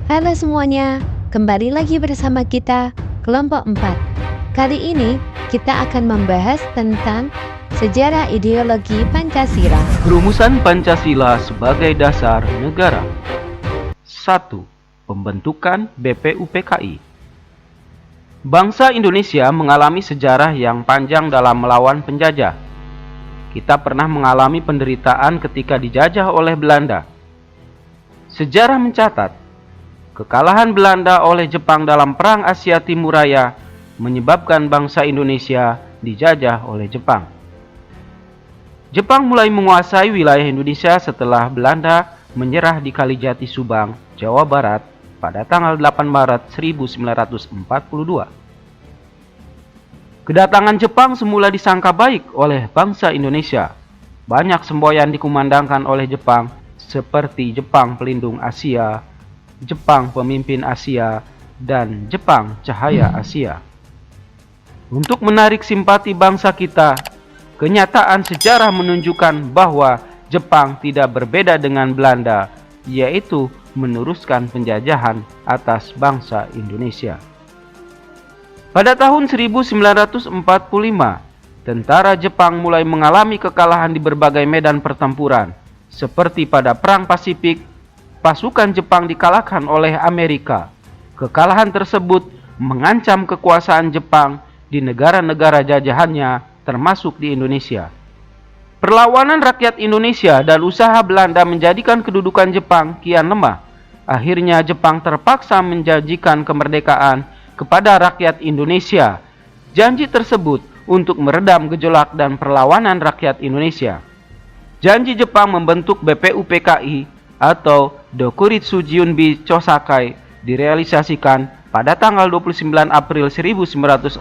Halo semuanya, kembali lagi bersama kita, kelompok 4. Kali ini kita akan membahas tentang sejarah ideologi Pancasila. Rumusan Pancasila sebagai dasar negara. 1. Pembentukan BPUPKI. Bangsa Indonesia mengalami sejarah yang panjang dalam melawan penjajah. Kita pernah mengalami penderitaan ketika dijajah oleh Belanda. Sejarah mencatat, kekalahan Belanda oleh Jepang dalam Perang Asia Timur Raya menyebabkan bangsa Indonesia dijajah oleh Jepang. Jepang mulai menguasai wilayah Indonesia setelah Belanda menyerah di Kalijati Subang, Jawa Barat pada tanggal 8 Maret 1942. Kedatangan Jepang semula disangka baik oleh bangsa Indonesia. Banyak semboyan dikumandangkan oleh Jepang seperti Jepang Pelindung Asia, Jepang Pemimpin Asia, dan Jepang Cahaya Asia. Untuk menarik simpati bangsa kita, kenyataan sejarah menunjukkan bahwa Jepang tidak berbeda dengan Belanda, yaitu meneruskan penjajahan atas bangsa Indonesia. Pada tahun 1945, tentara Jepang mulai mengalami kekalahan di berbagai medan pertempuran, seperti pada Perang Pasifik. Pasukan Jepang dikalahkan oleh Amerika. Kekalahan tersebut mengancam kekuasaan Jepang di negara-negara jajahannya, termasuk di Indonesia. Perlawanan rakyat Indonesia dan usaha Belanda menjadikan kedudukan Jepang kian lemah. Akhirnya Jepang terpaksa menjanjikan kemerdekaan kepada rakyat Indonesia. Janji tersebut untuk meredam gejolak dan perlawanan rakyat Indonesia. Janji Jepang membentuk BPUPKI atau Dokuritsu Jiunbi Chosakai direalisasikan pada tanggal 29 April 1945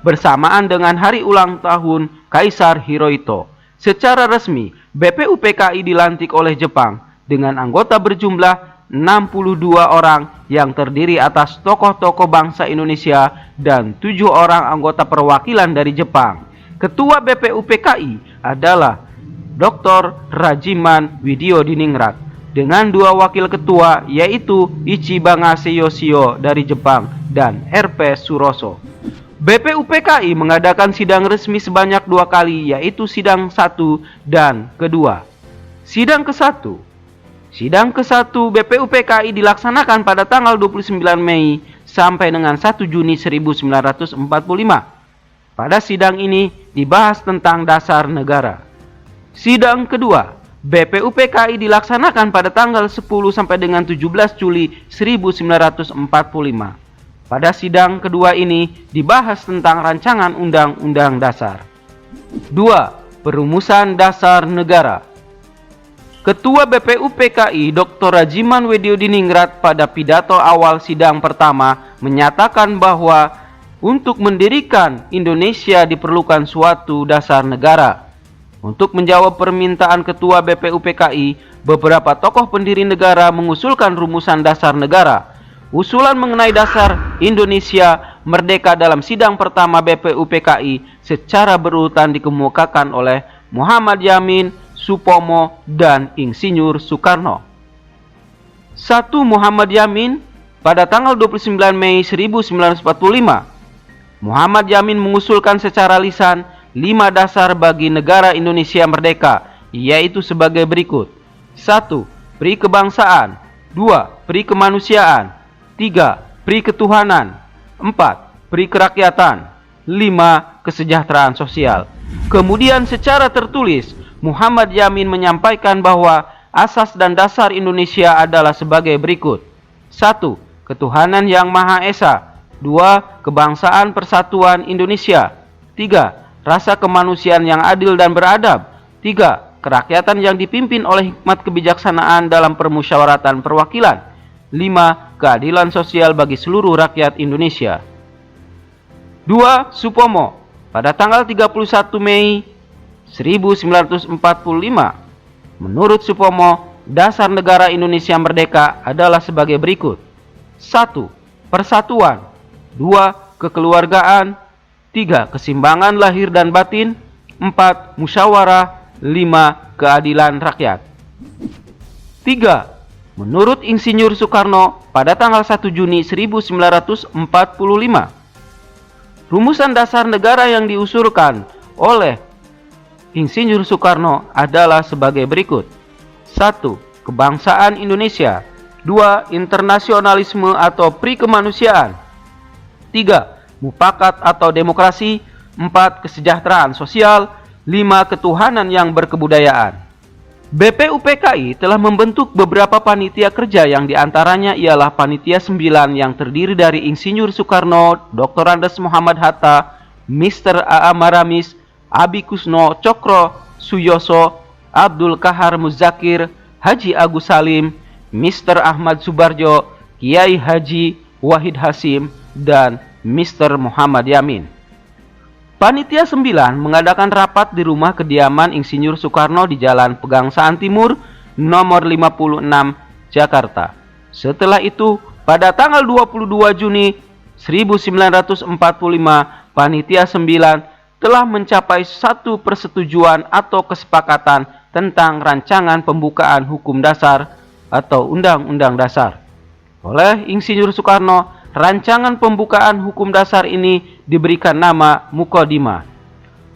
bersamaan dengan hari ulang tahun Kaisar Hirohito. Secara resmi, BPUPKI dilantik oleh Jepang dengan anggota berjumlah 62 orang yang terdiri atas tokoh-tokoh bangsa Indonesia dan 7 orang anggota perwakilan dari Jepang. Ketua BPUPKI adalah Dr. Rajiman Widyodiningrat dengan 2 wakil ketua yaitu Ichibangase Yoshio dari Jepang dan RP Suroso. BPUPKI mengadakan sidang resmi sebanyak 2 kali yaitu sidang 1 dan kedua. Sidang ke-1 BPUPKI dilaksanakan pada tanggal 29 Mei sampai dengan 1 Juni 1945. Pada sidang ini dibahas tentang dasar negara. Sidang kedua, BPUPKI dilaksanakan pada tanggal 10 sampai dengan 17 Juli 1945. Pada sidang kedua ini dibahas tentang rancangan Undang-Undang Dasar. 2. Perumusan Dasar Negara. Ketua BPUPKI Dr. Rajiman Widyodiningrat pada pidato awal sidang pertama menyatakan bahwa untuk mendirikan Indonesia diperlukan suatu dasar negara. Untuk menjawab permintaan Ketua BPUPKI, beberapa tokoh pendiri negara mengusulkan rumusan dasar negara. Usulan mengenai dasar Indonesia merdeka dalam sidang pertama BPUPKI secara berurutan dikemukakan oleh Muhammad Yamin, Supomo, dan Insinyur Soekarno. 1. Muhammad Yamin pada tanggal 29 Mei 1945. Muhammad Yamin mengusulkan secara lisan 5 dasar bagi negara Indonesia merdeka, yaitu sebagai berikut. 1. Pri kebangsaan. 2. Pri kemanusiaan. 3. Pri ketuhanan. 4. Pri kerakyatan. 5. Kesejahteraan sosial. Kemudian secara tertulis, Muhammad Yamin menyampaikan bahwa asas dan dasar Indonesia adalah sebagai berikut. 1. Ketuhanan yang Maha Esa. 2. Kebangsaan Persatuan Indonesia. 3. Rasa kemanusiaan yang adil dan beradab. 3. Kerakyatan yang dipimpin oleh hikmat kebijaksanaan dalam permusyawaratan perwakilan. 5. Keadilan sosial bagi seluruh rakyat Indonesia. 2. Supomo pada tanggal 31 Mei 1945. Menurut Supomo, dasar negara Indonesia merdeka adalah sebagai berikut. 1. Persatuan. 2. Kekeluargaan. 3. Keseimbangan lahir dan batin. 4. Musyawarah. 5. Keadilan rakyat. 3. Menurut Insinyur Soekarno, pada tanggal 1 Juni 1945, rumusan dasar negara yang diusulkan oleh Insinyur Soekarno adalah sebagai berikut. 1. Kebangsaan Indonesia. 2. Internasionalisme atau pri-kemanusiaan. 3. Mufakat atau demokrasi. 4. Kesejahteraan sosial. 5. Ketuhanan yang berkebudayaan. BPUPKI telah membentuk beberapa panitia kerja yang diantaranya ialah Panitia 9 yang terdiri dari Insinyur Soekarno, Dr. Andes Muhammad Hatta, Mr. A.A. Maramis, Abi Kusno Cokro Suyoso, Abdul Kahar Muzakir, Haji Agus Salim, Mr. Ahmad Subarjo, Kiai Haji Wahid Hasim, dan Mr. Muhammad Yamin. Panitia 9 mengadakan rapat di rumah kediaman Insinyur Soekarno di Jalan Pegangsaan Timur, nomor 56, Jakarta. Setelah itu, pada tanggal 22 Juni 1945, Panitia 9 telah mencapai satu persetujuan atau kesepakatan tentang rancangan pembukaan hukum dasar atau Undang-Undang Dasar. Oleh Insinyur Soekarno, rancangan pembukaan hukum dasar ini diberikan nama Muqaddimah.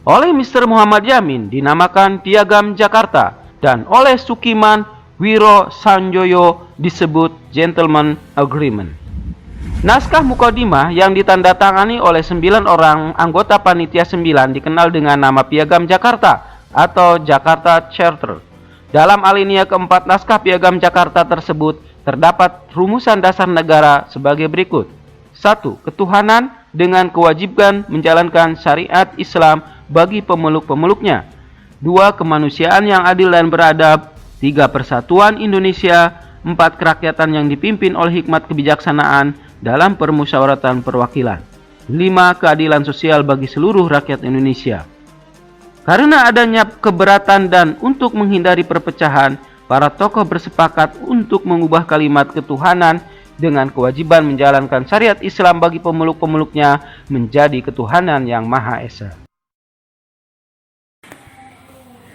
Oleh Mr. Muhammad Yamin dinamakan Piagam Jakarta dan oleh Sukiman Wiro Sanjoyo disebut Gentleman Agreement. Naskah Muqaddimah yang ditandatangani oleh 9 orang anggota Panitia 9 dikenal dengan nama Piagam Jakarta atau Jakarta Charter. Dalam alinea keempat naskah Piagam Jakarta tersebut terdapat rumusan dasar negara sebagai berikut. 1. Ketuhanan dengan kewajiban menjalankan syariat Islam bagi pemeluk-pemeluknya. 2. Kemanusiaan yang adil dan beradab. 3. Persatuan Indonesia. 4. Kerakyatan yang dipimpin oleh hikmat kebijaksanaan dalam permusyawaratan perwakilan. 5. Keadilan sosial bagi seluruh rakyat Indonesia. Karena adanya keberatan dan untuk menghindari perpecahan, para tokoh bersepakat untuk mengubah kalimat ketuhanan dengan kewajiban menjalankan syariat Islam bagi pemeluk-pemeluknya menjadi ketuhanan yang Maha Esa.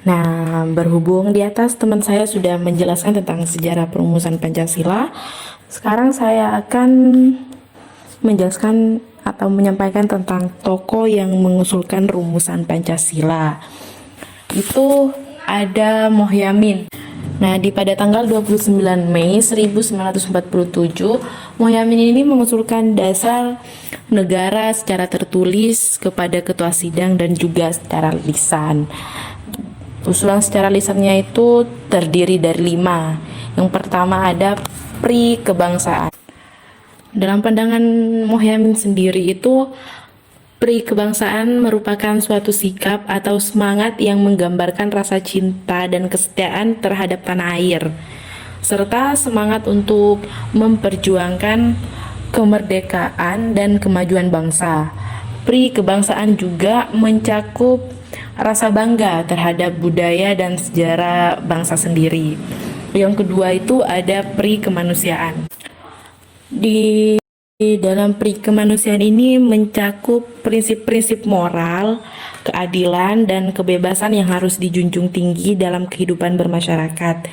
Nah, berhubung di atas teman saya sudah menjelaskan tentang sejarah perumusan Pancasila, sekarang saya akan menjelaskan atau menyampaikan tentang tokoh yang mengusulkan rumusan Pancasila. Itu ada Mohyamin. Nah, pada tanggal 29 Mei 1947, Mohyamin ini mengusulkan dasar negara secara tertulis kepada ketua sidang dan juga secara lisan. Usulan secara lisannya itu terdiri dari 5. Yang pertama ada pri kebangsaan. Dalam pandangan Mohyamin sendiri itu, pri kebangsaan merupakan suatu sikap atau semangat yang menggambarkan rasa cinta dan kesetiaan terhadap tanah air, serta semangat untuk memperjuangkan kemerdekaan dan kemajuan bangsa. Pri kebangsaan juga mencakup rasa bangga terhadap budaya dan sejarah bangsa sendiri. Yang kedua itu ada pri kemanusiaan. Di dalam pri kemanusiaan ini mencakup prinsip-prinsip moral, keadilan, dan kebebasan yang harus dijunjung tinggi dalam kehidupan bermasyarakat.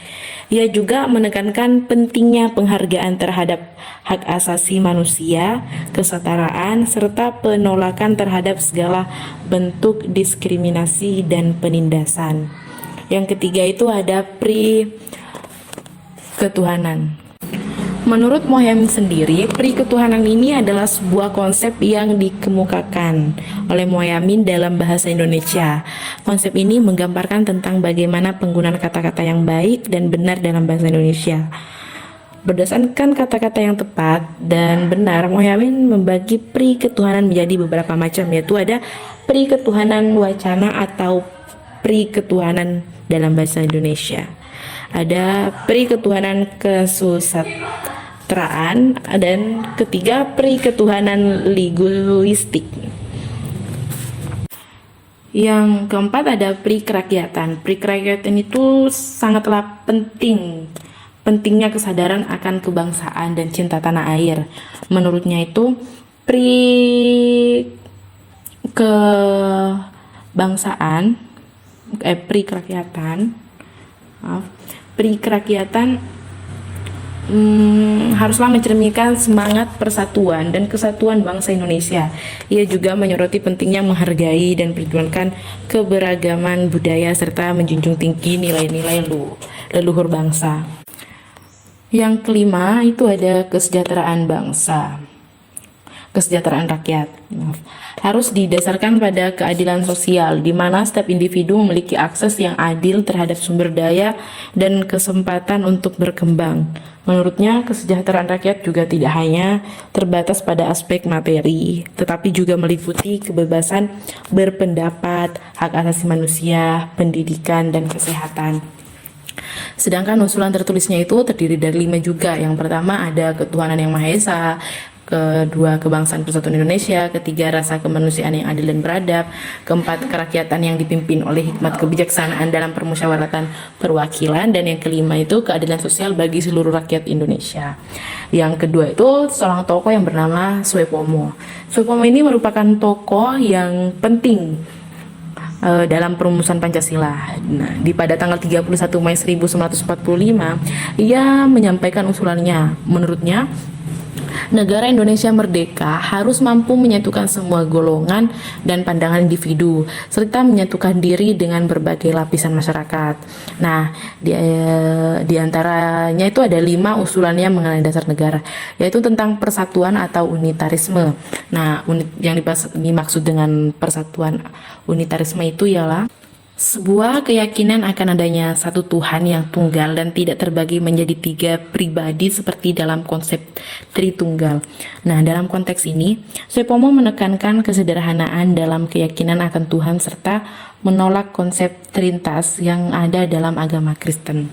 Ia juga menekankan pentingnya penghargaan terhadap hak asasi manusia, kesetaraan, serta penolakan terhadap segala bentuk diskriminasi dan penindasan. Yang ketiga itu ada pri ketuhanan. Menurut Mohyamin sendiri, pri ketuhanan ini adalah sebuah konsep yang dikemukakan oleh Mohyamin dalam bahasa Indonesia. Konsep ini menggambarkan tentang bagaimana penggunaan kata-kata yang baik dan benar dalam bahasa Indonesia. Berdasarkan kata-kata yang tepat dan benar, Mohyamin membagi pri ketuhanan menjadi beberapa macam, yaitu ada pri ketuhanan wacana atau pri ketuhanan dalam bahasa Indonesia. Ada pri ketuhanan kesusastraan, dan ketiga pri ketuhanan linguistik. Yang keempat ada pri kerakyatan. Pri kerakyatan itu sangatlah pentingnya kesadaran akan kebangsaan dan cinta tanah air. Menurutnya itu pri kebangsaan, pri kerakyatan haruslah mencerminkan semangat persatuan dan kesatuan bangsa Indonesia. Ia juga menyoroti pentingnya menghargai dan perjuangkan keberagaman budaya serta menjunjung tinggi nilai-nilai leluhur bangsa. Yang kelima itu ada kesejahteraan bangsa. Kesejahteraan rakyat harus didasarkan pada keadilan sosial, di mana setiap individu memiliki akses yang adil terhadap sumber daya dan kesempatan untuk berkembang. Menurutnya, kesejahteraan rakyat juga tidak hanya terbatas pada aspek materi, tetapi juga meliputi kebebasan berpendapat, hak asasi manusia, pendidikan, dan kesehatan. Sedangkan usulan tertulisnya itu terdiri dari 5 juga. Yang pertama ada ketuhanan yang Maha Esa, kedua kebangsaan persatuan Indonesia, ketiga rasa kemanusiaan yang adil dan beradab, keempat kerakyatan yang dipimpin oleh hikmat kebijaksanaan dalam permusyawaratan perwakilan, dan yang kelima itu keadilan sosial bagi seluruh rakyat Indonesia. Yang kedua itu seorang tokoh yang bernama Soepomo. Soepomo ini merupakan tokoh yang penting dalam perumusan Pancasila. Nah, pada tanggal 31 Mei 1945, ia menyampaikan usulannya. Menurutnya, negara Indonesia merdeka harus mampu menyatukan semua golongan dan pandangan individu, serta menyatukan diri dengan berbagai lapisan masyarakat. Nah, di antaranya itu ada 5 usulannya mengenai dasar negara, yaitu tentang persatuan atau unitarisme. Nah, yang dimaksud dengan persatuan unitarisme itu ialah sebuah keyakinan akan adanya satu Tuhan yang tunggal dan tidak terbagi menjadi 3 pribadi seperti dalam konsep Tritunggal. Nah, dalam konteks ini, Soepomo menekankan kesederhanaan dalam keyakinan akan Tuhan serta menolak konsep Trinitas yang ada dalam agama Kristen.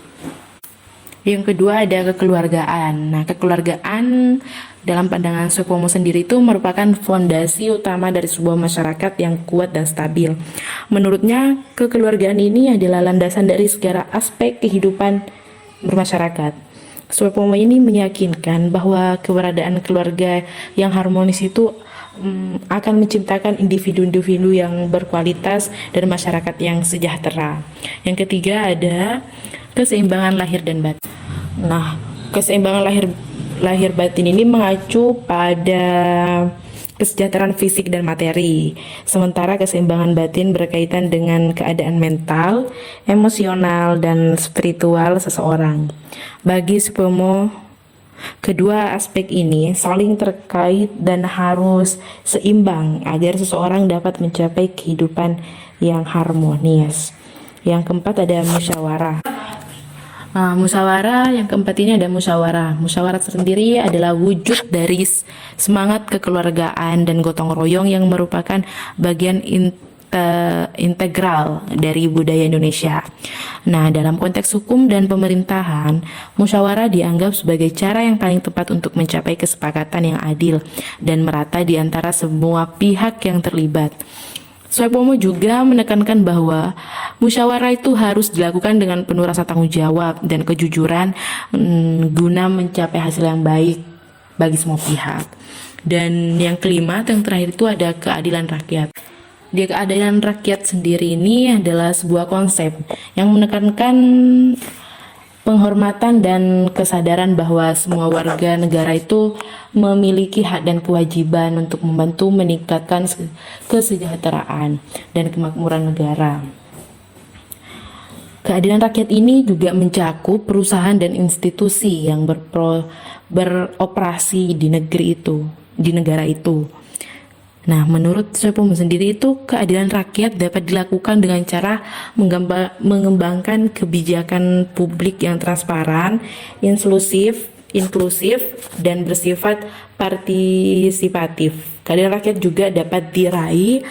Yang kedua ada kekeluargaan. Nah, kekeluargaan dalam pandangan Soepomo sendiri itu merupakan fondasi utama dari sebuah masyarakat yang kuat dan stabil. Menurutnya, kekeluargaan ini adalah landasan dari segala aspek kehidupan bermasyarakat. Soepomo ini meyakinkan bahwa keberadaan keluarga yang harmonis itu akan menciptakan individu-individu yang berkualitas dan masyarakat yang sejahtera. Yang ketiga ada keseimbangan lahir dan batin. Nah, keseimbangan lahir batin ini mengacu pada kesejahteraan fisik dan materi, sementara keseimbangan batin berkaitan dengan keadaan mental, emosional, dan spiritual seseorang. Bagi Soepomo, kedua aspek ini saling terkait dan harus seimbang agar seseorang dapat mencapai kehidupan yang harmonis. Yang keempat ada musyawarah. Musyawarah yang keempat ini ada musyawarah. Musyawarah sendiri adalah wujud dari semangat kekeluargaan dan gotong royong yang merupakan bagian integral dari budaya Indonesia. Nah, dalam konteks hukum dan pemerintahan, musyawarah dianggap sebagai cara yang paling tepat untuk mencapai kesepakatan yang adil dan merata di antara semua pihak yang terlibat. Soepomo juga menekankan bahwa musyawarah itu harus dilakukan dengan penuh rasa tanggung jawab dan kejujuran guna mencapai hasil yang baik bagi semua pihak. Dan yang kelima, yang terakhir itu ada keadilan rakyat. Di keadilan rakyat sendiri ini adalah sebuah konsep yang menekankan penghormatan dan kesadaran bahwa semua warga negara itu memiliki hak dan kewajiban untuk membantu meningkatkan kesejahteraan dan kemakmuran negara. Keadilan rakyat ini juga mencakup perusahaan dan institusi yang beroperasi di negara itu. Nah, menurut Soepomo sendiri itu keadilan rakyat dapat dilakukan dengan cara mengembangkan kebijakan publik yang transparan, inklusif, dan bersifat partisipatif. Keadilan rakyat juga dapat diraih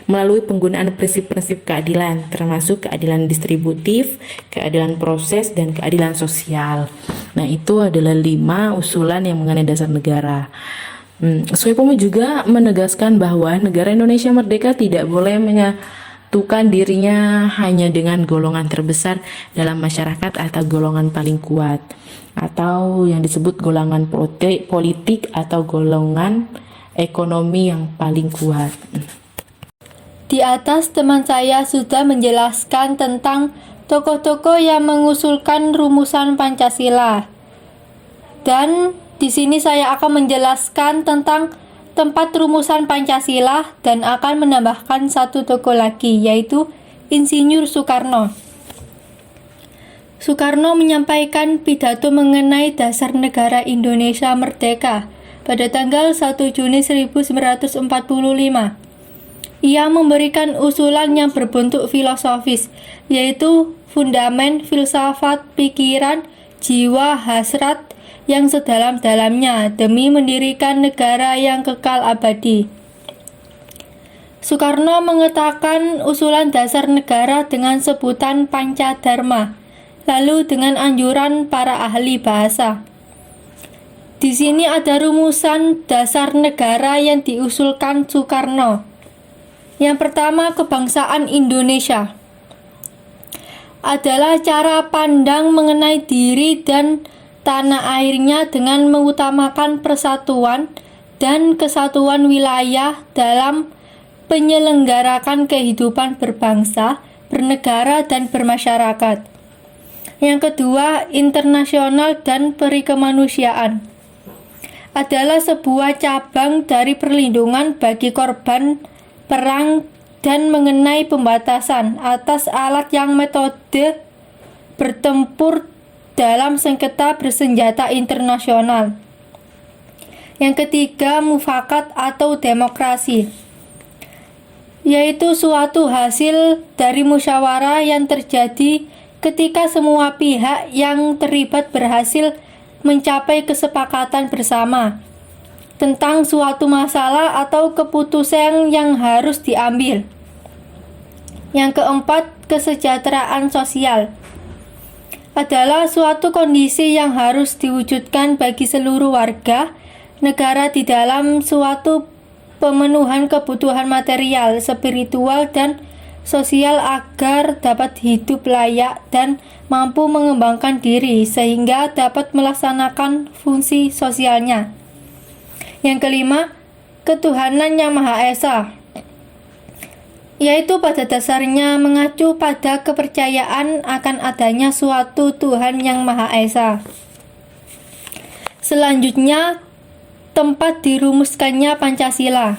melalui penggunaan prinsip-prinsip keadilan, termasuk keadilan distributif, keadilan proses, dan keadilan sosial. Nah, itu adalah 5 usulan yang mengenai dasar negara. Soepomo juga menegaskan bahwa negara Indonesia merdeka tidak boleh menyatukan dirinya hanya dengan golongan terbesar dalam masyarakat atau golongan paling kuat, atau yang disebut golongan politik atau golongan ekonomi yang paling kuat. Di atas teman saya sudah menjelaskan tentang tokoh-tokoh yang mengusulkan rumusan Pancasila. Dan di sini saya akan menjelaskan tentang tempat rumusan Pancasila dan akan menambahkan satu tokoh lagi, yaitu Insinyur Soekarno. Soekarno menyampaikan pidato mengenai dasar negara Indonesia merdeka pada tanggal 1 Juni 1945. Ia memberikan usulan yang berbentuk filosofis, yaitu fundamen filsafat pikiran, jiwa, hasrat yang sedalam-dalamnya demi mendirikan negara yang kekal abadi. Soekarno mengatakan usulan dasar negara dengan sebutan Pancadharma, lalu dengan anjuran para ahli bahasa. Di sini ada rumusan dasar negara yang diusulkan Soekarno. Yang pertama, kebangsaan Indonesia adalah cara pandang mengenai diri dan tanah airnya dengan mengutamakan persatuan dan kesatuan wilayah dalam penyelenggarakan kehidupan berbangsa, bernegara, dan bermasyarakat. Yang kedua, internasional dan perikemanusiaan adalah sebuah cabang dari perlindungan bagi korban perang dan mengenai pembatasan atas alat yang metode bertempur dalam sengketa bersenjata internasional. Yang ketiga, mufakat atau demokrasi, yaitu suatu hasil dari musyawarah yang terjadi ketika semua pihak yang terlibat berhasil mencapai kesepakatan bersama tentang suatu masalah atau keputusan yang harus diambil. Yang keempat, kesejahteraan sosial adalah suatu kondisi yang harus diwujudkan bagi seluruh warga negara di dalam suatu pemenuhan kebutuhan material, spiritual, dan sosial agar dapat hidup layak dan mampu mengembangkan diri sehingga dapat melaksanakan fungsi sosialnya. Yang kelima, ketuhanan yang Maha Esa, yaitu pada dasarnya mengacu pada kepercayaan akan adanya suatu Tuhan yang Maha Esa. Selanjutnya, tempat dirumuskannya Pancasila.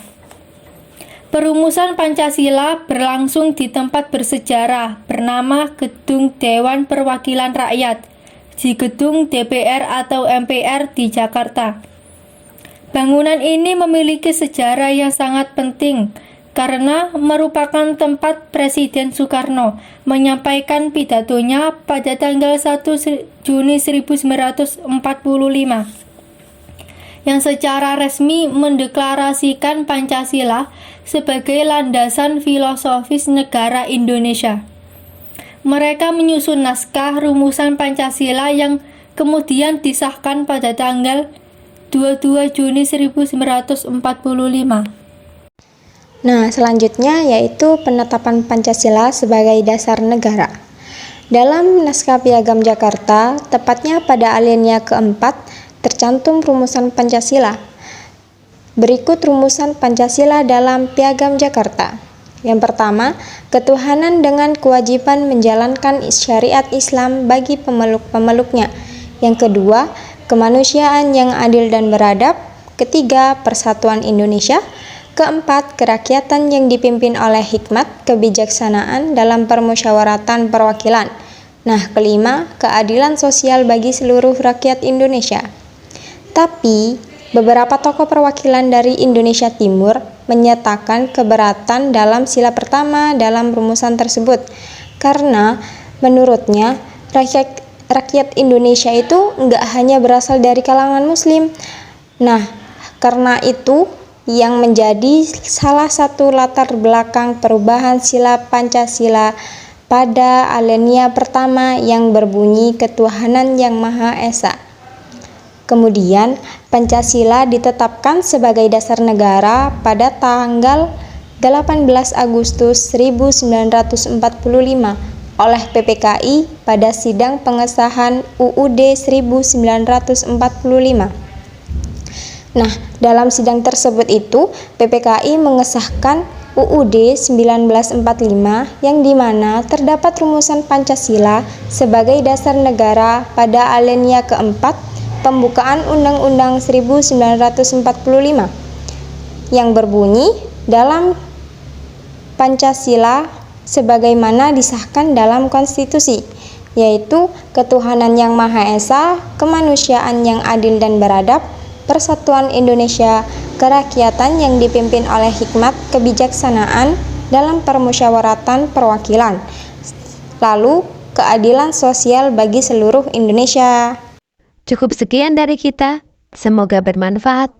Perumusan Pancasila berlangsung di tempat bersejarah bernama Gedung Dewan Perwakilan Rakyat di Gedung DPR atau MPR di Jakarta. Bangunan ini memiliki sejarah yang sangat penting karena merupakan tempat Presiden Soekarno menyampaikan pidatonya pada tanggal 1 Juni 1945 yang secara resmi mendeklarasikan Pancasila sebagai landasan filosofis negara Indonesia. Mereka menyusun naskah rumusan Pancasila yang kemudian disahkan pada tanggal 22 Juni 1945. Nah, selanjutnya yaitu penetapan Pancasila sebagai dasar negara. Dalam naskah Piagam Jakarta, tepatnya pada alinea keempat, tercantum rumusan Pancasila. Berikut rumusan Pancasila dalam Piagam Jakarta. Yang pertama, ketuhanan dengan kewajiban menjalankan syariat Islam bagi pemeluk-pemeluknya. Yang kedua, kemanusiaan yang adil dan beradab. Ketiga, persatuan Indonesia. Keempat, kerakyatan yang dipimpin oleh hikmat kebijaksanaan dalam permusyawaratan perwakilan. Nah, kelima, keadilan sosial bagi seluruh rakyat Indonesia. Tapi, beberapa tokoh perwakilan dari Indonesia Timur menyatakan keberatan dalam sila pertama dalam rumusan tersebut, karena menurutnya rakyat Indonesia itu nggak hanya berasal dari kalangan Muslim. Nah, karena itu yang menjadi salah satu latar belakang perubahan sila Pancasila pada alinea pertama yang berbunyi ketuhanan yang Maha Esa. Kemudian, Pancasila ditetapkan sebagai dasar negara pada tanggal 18 Agustus 1945 oleh PPKI pada sidang pengesahan UUD 1945. Nah, dalam sidang tersebut itu, PPKI mengesahkan UUD 1945 yang dimana terdapat rumusan Pancasila sebagai dasar negara pada alinea keempat pembukaan Undang-Undang 1945 yang berbunyi dalam Pancasila sebagaimana disahkan dalam konstitusi, yaitu ketuhanan yang Maha Esa, kemanusiaan yang adil dan beradab, persatuan Indonesia, kerakyatan yang dipimpin oleh hikmat kebijaksanaan dalam permusyawaratan perwakilan, lalu keadilan sosial bagi seluruh Indonesia. Cukup sekian dari kita. Semoga bermanfaat.